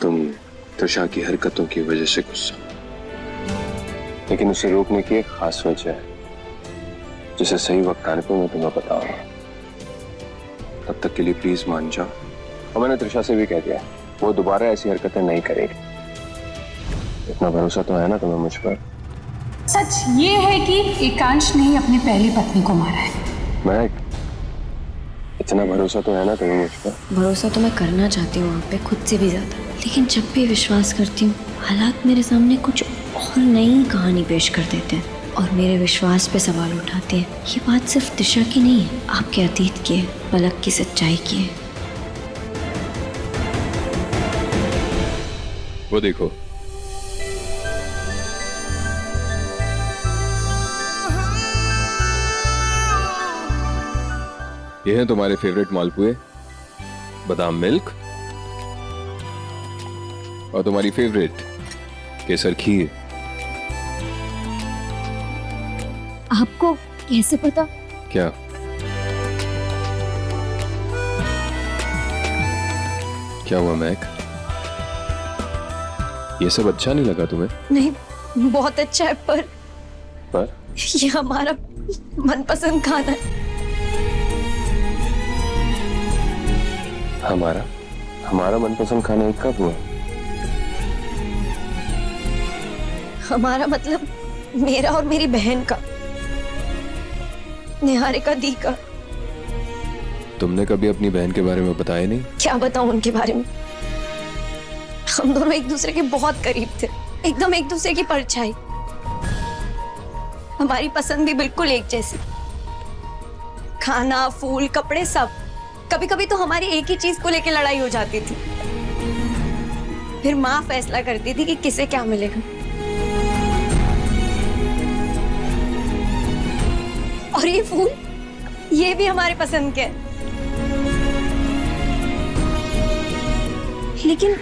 तुम त्रिशा की हरकतों की वजह से गुस्सा, लेकिन उसे रोकने की एक खास वजह है जिसे सही वक्त आने पर मैं तुम्हें बताऊंगा। तब तक के लिए प्लीज मान जाओ। और मैंने त्रिशा से भी कह दिया वो दोबारा ऐसी हरकतें नहीं करेगी। इतना भरोसा तो है ना तुम्हें मुझ पर? सच ये है कि एकांश ने ही अपनी पहली पत्नी को मारा है। मैं इतना भरोसा तो है ना तुम्हें मुझ पर? भरोसा तो मैं करना चाहती हूँ आप पे, खुद से भी ज्यादा, लेकिन जब भी विश्वास करती हूँ हालात मेरे सामने कुछ और नई कहानी पेश कर देते हैं और मेरे विश्वास पे सवाल उठाते हैं। ये बात सिर्फ दिशा की नहीं है, आपके अतीत की है, पलक की सच्चाई की है। वो देखो, ये हैं तुम्हारे फेवरेट मालपुए, बादाम मिल्क, और तुम्हारी फेवरेट केसर खीर। आपको कैसे पता? क्या क्या हुआ मैक? ये सब अच्छा नहीं लगा तुम्हें? नहीं, बहुत अच्छा है, पर ये हमारा मनपसंद खाना है। हमारा मनपसंद खाना कब हुआ? हमारा मतलब मेरा और मेरी बहन का, निहारिका दी का। तुमने कभी अपनी बहन के बारे में बताया नहीं? क्या बताऊं उनके बारे में? हम दोनों एक दूसरे के बहुत करीब थे, एकदम एक दूसरे की परछाई। हमारी पसंद भी बिल्कुल एक जैसी, खाना, फूल, कपड़े, सब। कभी कभी तो हमारी एक ही चीज को लेकर लड़ाई हो जाती थी। फिर माँ फैसला करती थी कि किसे क्या मिलेगा। और ये फूल, ये भी हमारे पसंद के हैं। लेकिन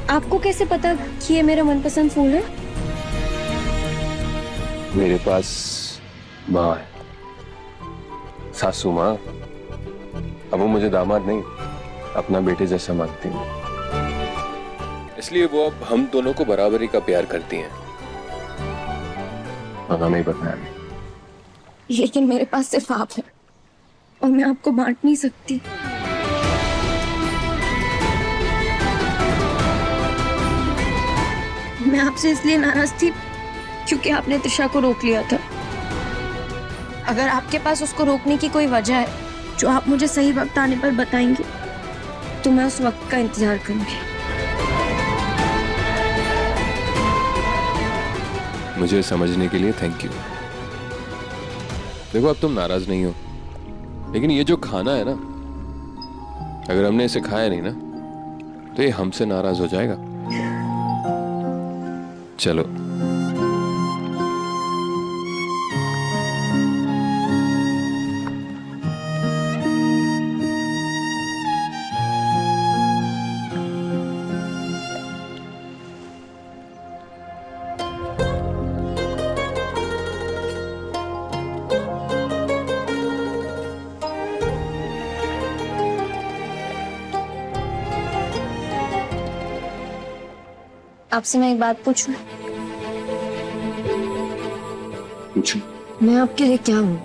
आपको कैसे पता कि ये मेरा मनपसंद फूल है? मेरे पास माँ है, सासू माँ। अब वो मुझे दामाद नहीं, अपना बेटे जैसा मानती है, इसलिए वो अब हम दोनों को बराबरी का प्यार करती हैं। पता नहीं पता है, लेकिन मेरे पास सिर्फ आप है और मैं आपको बांट नहीं सकती। मैं आपसे इसलिए नाराज थी क्योंकि आपने त्रिशा को रोक लिया था। अगर आपके पास उसको रोकने की कोई वजह है जो आप मुझे सही वक्त आने पर बताएंगे तो मैं उस वक्त का इंतजार करूंगी। मुझे समझने के लिए थैंक यू। देखो अब तुम नाराज नहीं हो, लेकिन ये जो खाना है ना, अगर हमने इसे खाया नहीं ना तो ये हमसे नाराज हो जाएगा। चलो आपसे मैं एक बात पूछूं? पूछो। मैं आपके लिए क्या हूँ?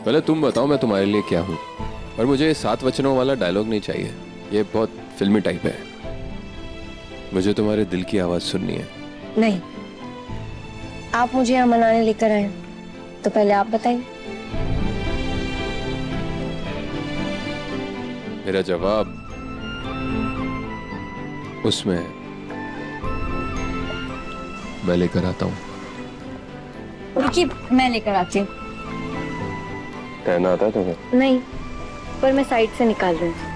पहले तुम बताओ मैं तुम्हारे लिए क्या हूँ। और मुझे ये 7 वचनों वाला डायलॉग नहीं चाहिए, ये बहुत फिल्मी टाइप है। मुझे तुम्हारे दिल की आवाज सुननी है। नहीं, आप मुझे यहाँ मनाने लेकर आए तो पहले आप बताइए। मेरा जवाब उसमें है, मैं लेकर आता हूँ। रुकिए, मैं लेकर आती हूँ। तैरना आता है तुम्हें? नहीं, पर मैं साइड से निकाल रही हूँ।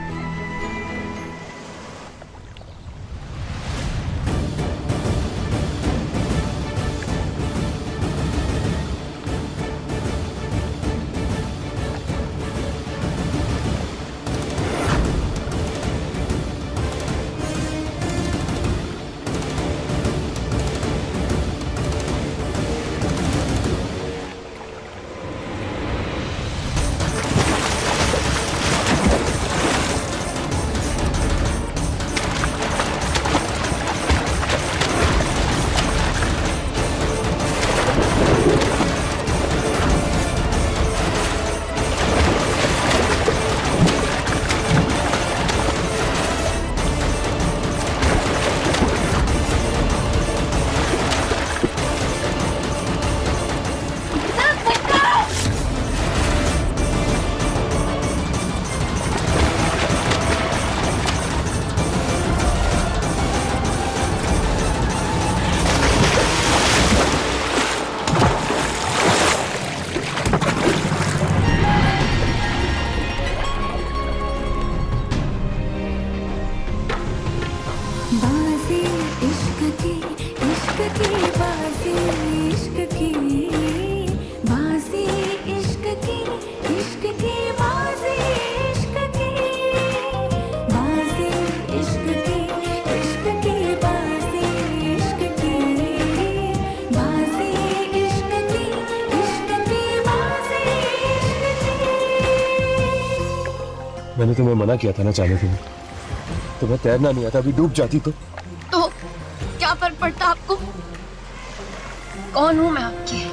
मैंने तुम्हें मना किया था ना जाने के लिए। तुम्हें तैरना नहीं आता, अभी डूब जाती तो क्या फर्क पड़ता आपको? कौन हूं मैं आपकी?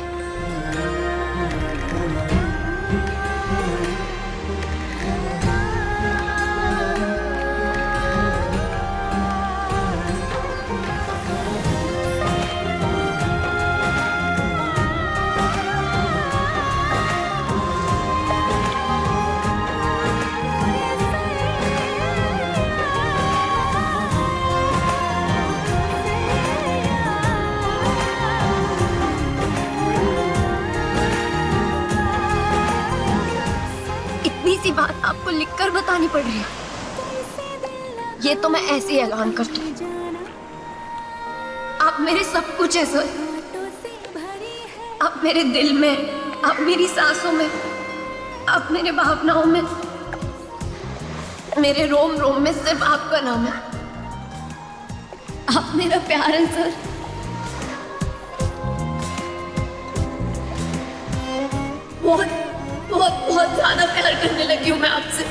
सी बात आपको लिखकर बतानी पड़ रही है। ये तो मैं ऐसे ही ऐलान कर दूं। आप मेरे सब कुछ है सर। आप मेरे दिल में, आप मेरी सांसों में, आप मेरे भावनाओं में, मेरे रोम रोम में सिर्फ आपका नाम है। आप मेरा प्यार है सर। बहुत बहुत बहुत ज्यादा प्यार करने लगी हूँ मैं आपसे।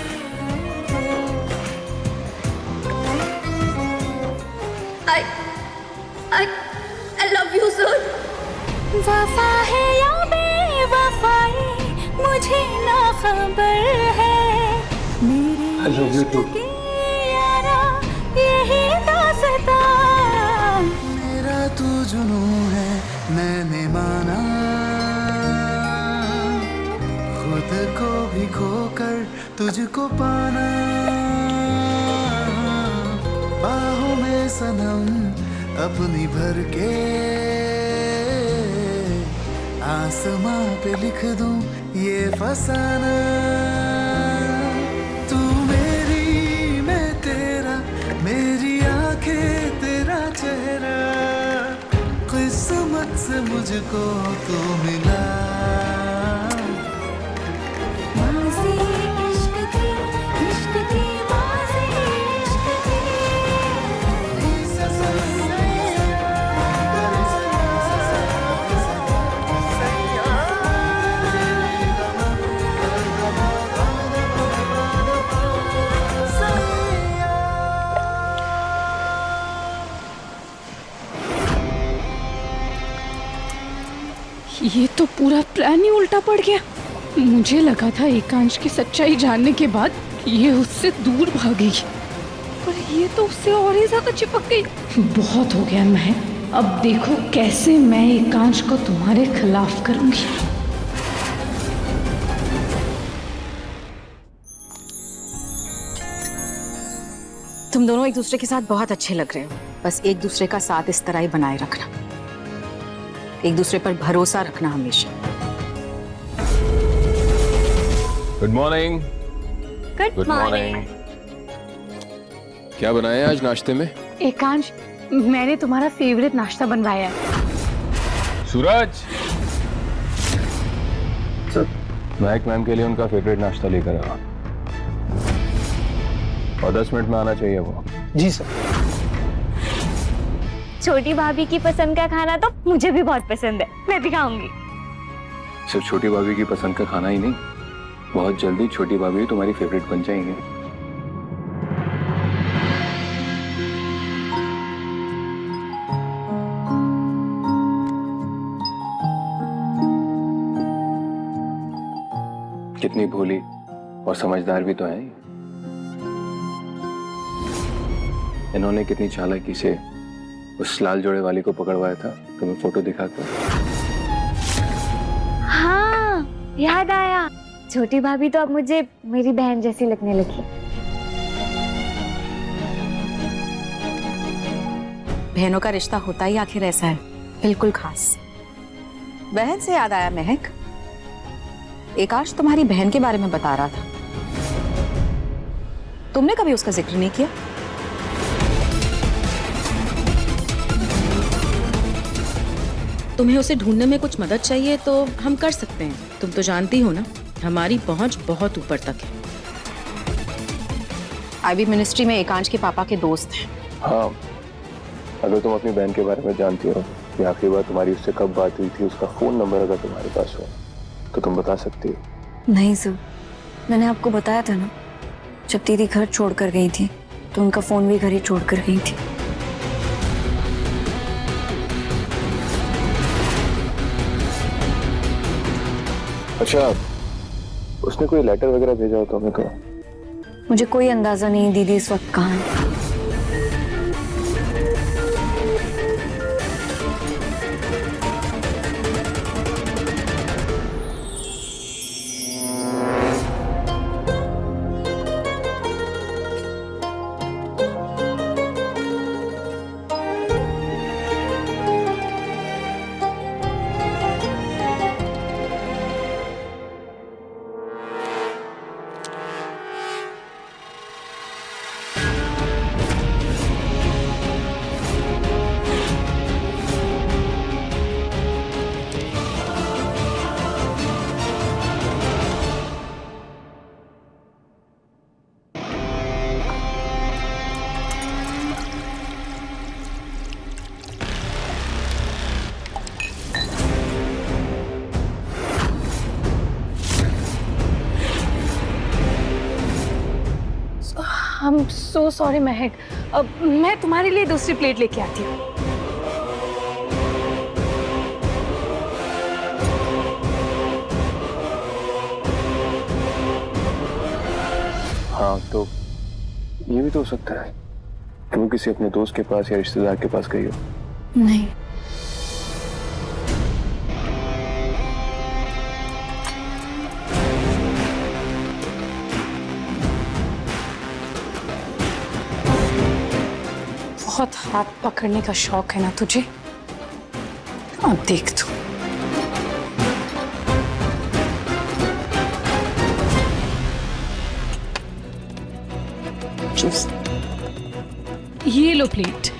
I love you sir। वफा है या बेवफाई मुझे ना खबर है। I love you too। यारा यही दास्तां। मेरा तू जुनूं है मैंने माना, खुद को भी खोकर तुझको पाना। बाहों में सनम अपनी भर के आसमां पे लिख दूं ये फसाना। तू मेरी मैं तेरा, मेरी आंखें तेरा चेहरा, किस्मत से मुझको तू मिला। ये तो पूरा प्लान ही उल्टा पड़ गया। मुझे लगा था एकांश की सच्चाई जानने के बाद ये उससे दूर भागेगी, पर ये तो उससे और ही ज्यादा चिपक गई। बहुत हो गया महक, अब देखो कैसे मैं एकांश को तुम्हारे खिलाफ करूंगी। तुम दोनों एक दूसरे के साथ बहुत अच्छे लग रहे हो। बस एक दूसरे का साथ इस तरह ही बनाए रखना, एक दूसरे पर भरोसा रखना हमेशा। Good morning. Good morning. क्या बनाया आज नाश्ते में? एकांश, मैंने तुम्हारा फेवरेट नाश्ता बनवाया है। सूरज, महक मैम के लिए उनका फेवरेट नाश्ता लेकर आओ और 10 मिनट में आना चाहिए वो। जी सर। छोटी भाभी की पसंद का खाना तो मुझे भी बहुत पसंद है, मैं भी खाऊंगी। सिर्फ छोटी भाभी की पसंद का खाना ही नहीं, बहुत जल्दी छोटी भाभी तुम्हारी फेवरेट बन जाएंगे। कितनी भोली और समझदार भी तो है। इन्होंने कितनी चालाकी से उस लाल जोड़े वाली को पकड़वाया था तुम्हें फोटो दिखाकर। हाँ, याद आया। छोटी भाभी तो अब मुझे मेरी बहन जैसी लगने लगी। बहनों का रिश्ता होता ही आखिर ऐसा है, बिल्कुल खास। बहन से याद आया महक, एकाश तुम्हारी बहन के बारे में बता रहा था, तुमने कभी उसका जिक्र नहीं किया। तुम्हें उसे ढूंढने में कुछ मदद चाहिए तो हम कर सकते हैं। तुम तो जानती हो ना, हमारी पहुंच बहुत ऊपर तक है। आईबी मिनिस्ट्री में एकांश के पापा के दोस्त हैं। हाँ, अगर तुम अपनी बहन के बारे में जानती हो कि आखिरी बार तुम्हारी उससे कब बात हुई थी, उसका फोन नंबर अगर तुम्हारे पास हो तो तुम बता सकती हो। नहीं सर, मैंने आपको बताया था ना, जब दीदी घर छोड़कर गई थी तो उनका फोन भी घर ही छोड़कर गई थी। अच्छा, उसने कोई लेटर वगैरह भेजा हो तो हमें को? मुझे कोई अंदाजा नहीं दीदी इस वक्त कहाँ है। I'm so sorry महक। अब मैं तुम्हारे लिए दूसरी प्लेट लेके आती हूँ। हाँ, तो ये भी तो हो सकता है कि वो किसी अपने दोस्त के पास या रिश्तेदार के पास गई हो। नहीं, बहुत हाथ पकड़ने का शौक है ना तुझे? अब देख तू। ये लो प्लेट।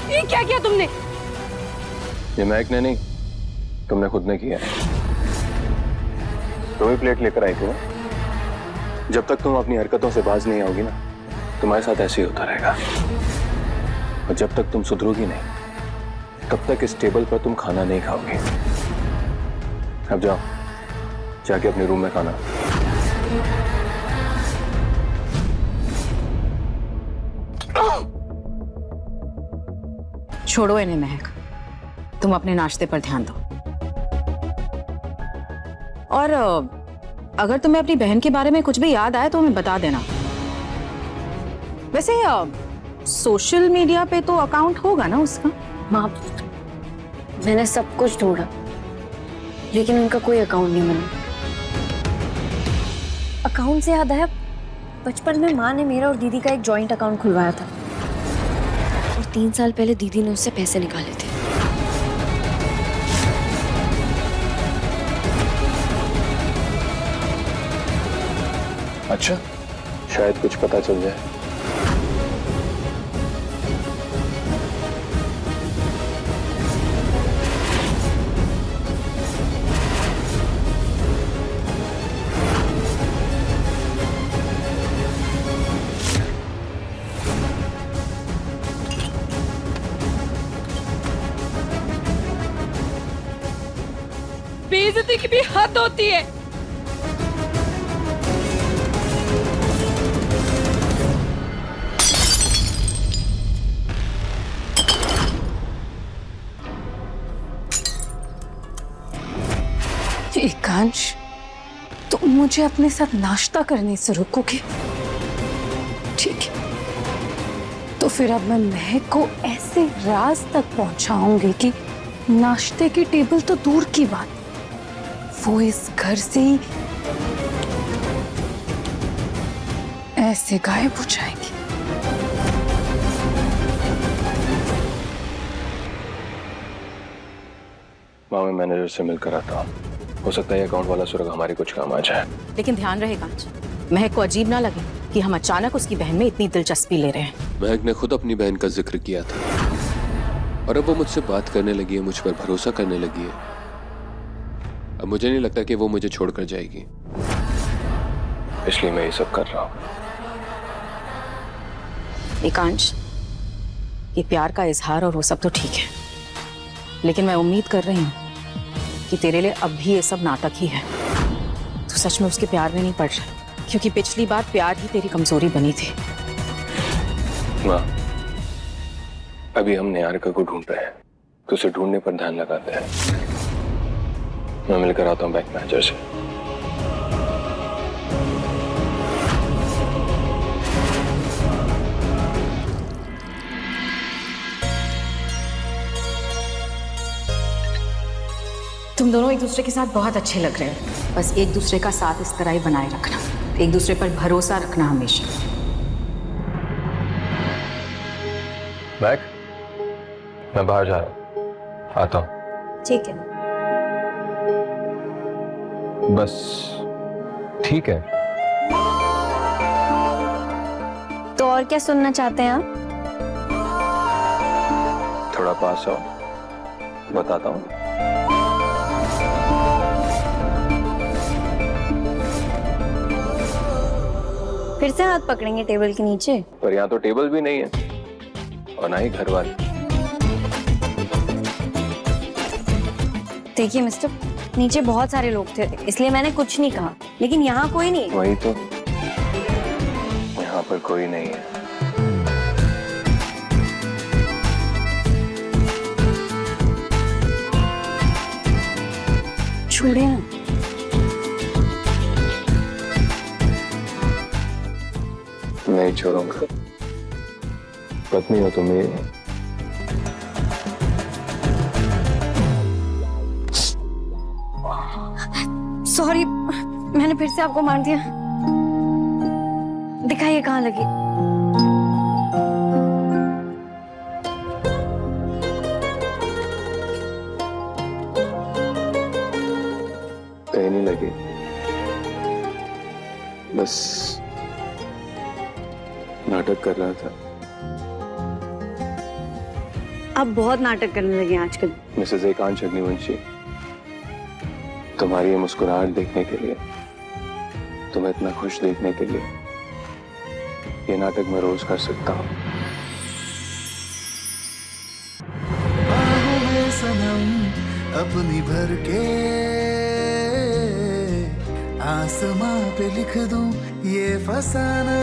ये क्या किया तुमने? ये महक ने नहीं, तुमने खुद ने किया है। तुम ही प्लेट लेकर आई थी ना? जब तक तुम अपनी हरकतों से बाज नहीं आओगी ना, तुम्हारे साथ ऐसे ही होता रहेगा। और जब तक तुम सुधरोगी नहीं, तब तक इस टेबल पर तुम खाना नहीं खाओगी। अब जाओ, जाके अपने रूम में खाना। छोड़ो इन्हें महक, तुम अपने नाश्ते पर ध्यान दो। और अगर तुम्हें अपनी बहन के बारे में कुछ भी याद आए तो हमें बता देना। वैसे सोशल मीडिया पे तो अकाउंट होगा ना उसका? माँ, मैंने सब कुछ ढूंढा लेकिन उनका कोई अकाउंट नहीं बना। अकाउंट से याद आया, बचपन में माँ ने मेरा और दीदी का एक जॉइंट अकाउंट खुलवाया था और 3 साल पहले दीदी ने उससे पैसे निकाले थे। अच्छा, शायद कुछ पता चल जाए। बेइज्जती की भी हद होती है। एकांश, तुम मुझे अपने साथ नाश्ता करने से रोकोगे? ठीक है, तो फिर अब मैं महक को ऐसे राज तक पहुंचाऊंगी कि नाश्ते की टेबल तो दूर की बात, वो इस घर से ही ऐसे गायब हो जाएंगी। माँ, मैं मैनेजर से मिलकर आता हूँ। हो सकता है अकाउंट वाला सुरग हमारे कुछ काम आ जाए। लेकिन ध्यान रहेगा, महक को अजीब ना लगे कि हम अचानक उसकी बहन में इतनी दिलचस्पी ले रहे हैं। महक ने खुद अपनी बहन का जिक्र किया था और अब वो मुझसे बात करने लगी है, मुझ पर भरोसा करने लगी है। अब मुझे नहीं लगता कि वो मुझे छोड़कर जाएगी, इसलिए मैं ये सब कर रहा हूं। एकांश, ये प्यार का इजहार और वो सब तो ठीक है, लेकिन मैं उम्मीद कर रही हूँ कि तेरे लिए अब भी ये सब नाटक ही है। तू सच में उसके प्यार में नहीं पड़ रहा, क्योंकि पिछली बार प्यार ही तेरी कमजोरी बनी थी। माँ, अभी हम निहारिका को ढूंढ रहे हैं, तो उसे ढूंढने पर ध्यान लगाते हैं। मैं मिलकर आता हूँ बैंक मैनेजर से। तुम दोनों एक दूसरे के साथ बहुत अच्छे लग रहे हो। बस एक दूसरे का साथ इस तरह ही बनाए रखना, एक दूसरे पर भरोसा रखना हमेशा। बैक, मैं बाहर जा रहा हूँ, आता हूँ। ठीक है। बस ठीक है। तो और क्या सुनना चाहते हैं आप? थोड़ा पास आओ, बताता हूँ। फिर से हाथ पकड़ेंगे टेबल के नीचे? पर यहाँ तो टेबल भी नहीं है और ना ही घर वाले। देखिए मिस्टर, नीचे बहुत सारे लोग थे, इसलिए मैंने कुछ नहीं कहा, लेकिन यहाँ कोई नहीं। वही तो, यहाँ पर कोई नहीं है। छोड़े ना। नहीं छोड़ूंगा, पत्नी हो तुम मेरी। सॉरी, मैंने फिर से आपको मार दिया। दिखाइए कहाँ लगी। कहीं नहीं लगी, बस नाटक कर रहा था। आप बहुत नाटक करने लगे आजकल। मिसेस एकांश अग्निवंशी, तुम्हारी ये मुस्कुराहट देखने के लिए, तुम्हें इतना खुश देखने के लिए, ये नाटक मैं रोज कर सकता हूँ। बाहों में सनम अपनी भर के आसमां पे लिख दूं ये फसाना।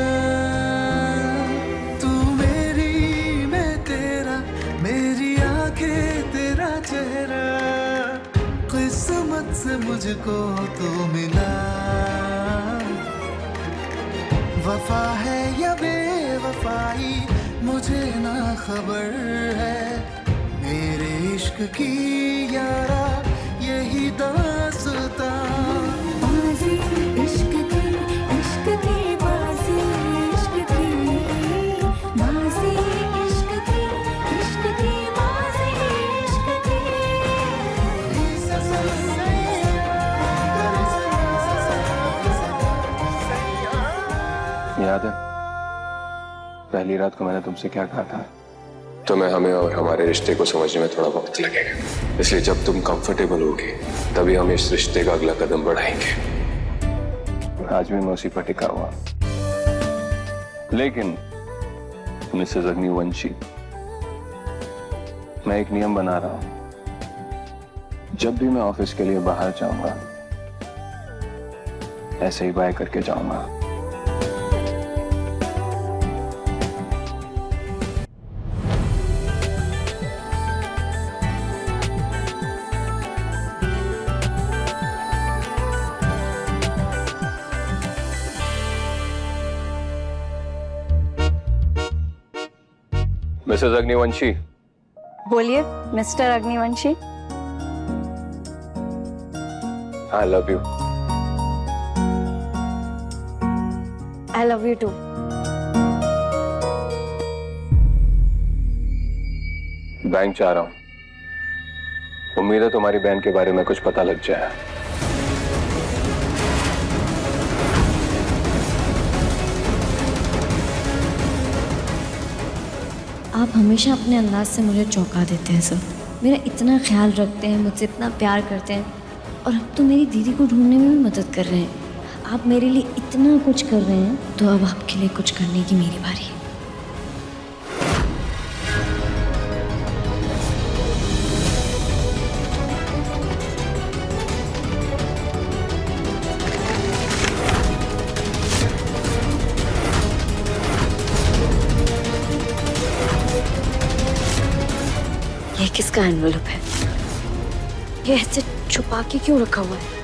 तू मेरी, मैं तेरा, मेरी आंखें तेरा चेहरा, किस्मत से मुझको तो मिला। वफा है या बेवफाई मुझे ना खबर है, मेरे इश्क की यारा यही दास्तां। बाज़ी इश्क की बाज़ी, इश्क की बाज़ी, इश्क की बाज़ी, इश्क की। याद है पहली रात को मैंने तुमसे क्या कहा था? तुम्हें हमें और हमारे रिश्ते को समझने में थोड़ा वक्त लगेगा, इसलिए जब तुम कंफर्टेबल होगे तभी हम इस रिश्ते का अगला कदम बढ़ाएंगे। आज भी मैं उसी पर टिका हुआ, लेकिन मिसेस अग्निवंशी, मैं एक नियम बना रहा हूं। जब भी मैं ऑफिस के लिए बाहर जाऊंगा, ऐसे ही बाय करके जाऊंगा। मिसेस अग्निवंशी। बोलिए Mr Agnivanshi. I love you. I love you too. Bank जा रहा हूं, उम्मीद है तुम्हारी बहन के बारे में कुछ पता लग जाए। आप हमेशा अपने अंदाज से मुझे चौंका देते हैं सर। मेरा इतना ख्याल रखते हैं, मुझसे इतना प्यार करते हैं, और अब तो मेरी दीदी को ढूंढने में भी मदद कर रहे हैं। आप मेरे लिए इतना कुछ कर रहे हैं, तो अब आपके लिए कुछ करने की मेरी बारी है। ये किसका एनवेलप है? ये ऐसे छुपा के क्यों रखा हुआ है?